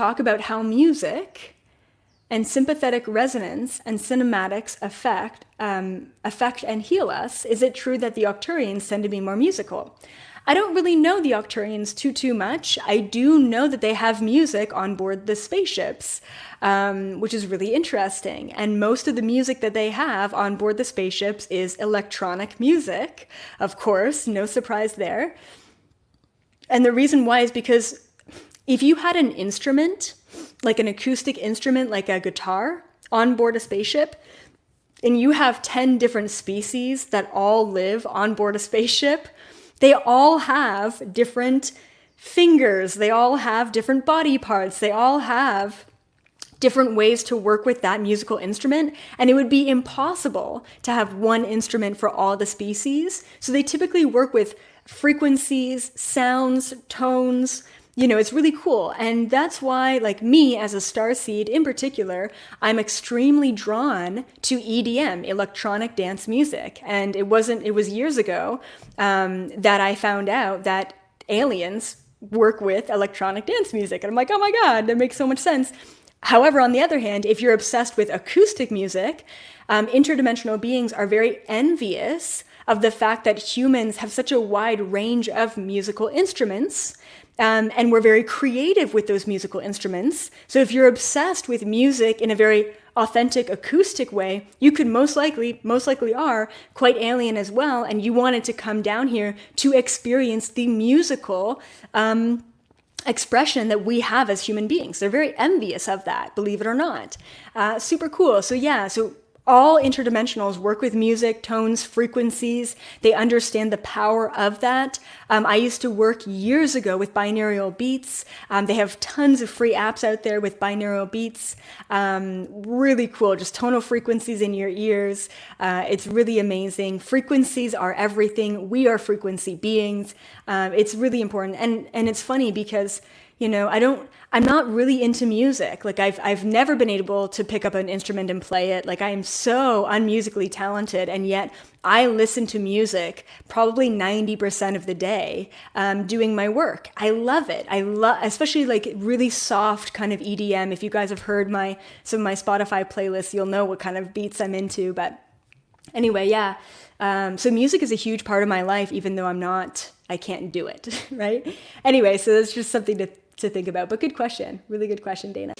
talk about how music and sympathetic resonance and cinematics affect and heal us. Is it true that the Arcturians tend to be more musical? I don't really know the Arcturians too much. I do know that they have music on board the spaceships, which is really interesting. And most of the music that they have on board the spaceships is electronic music. Of course, no surprise there. And the reason why is because if you had an instrument, like an acoustic instrument, like a guitar, on board a spaceship, and you have 10 different species that all live on board a spaceship, they all have different fingers, they all have different body parts, they all have different ways to work with that musical instrument, and it would be impossible to have one instrument for all the species. So they typically work with frequencies, sounds, tones. It's really cool. And that's why, like me as a starseed in particular, I'm extremely drawn to EDM, electronic dance music. And it was years ago that I found out that aliens work with electronic dance music. And I'm like, oh my God, that makes so much sense. However, on the other hand, if you're obsessed with acoustic music, interdimensional beings are very envious of the fact that humans have such a wide range of musical instruments. And we're very creative with those musical instruments. So if you're obsessed with music in a very authentic acoustic way, you could most likely are quite alien as well, and you wanted to come down here to experience the musical expression that we have as human beings. They're very envious of that, believe it or not. Super cool. So all interdimensionals work with music, tones, frequencies. They understand the power of that. I used to work years ago with binaural beats. They have tons of free apps out there with binaural beats. Really cool, just tonal frequencies in your ears. It's really amazing. Frequencies are everything. We are frequency beings. It's really important. And it's funny because I'm not really into music. Like I've never been able to pick up an instrument and play it. Like I am so unmusically talented, and yet I listen to music probably 90% of the day doing my work. I love it. Especially like really soft kind of EDM. If you guys have heard some of my Spotify playlists, you'll know what kind of beats I'm into. But anyway, yeah. So music is a huge part of my life, even though I can't do it, right? Anyway, so that's just something to think about. But good question. Really good question, Dana.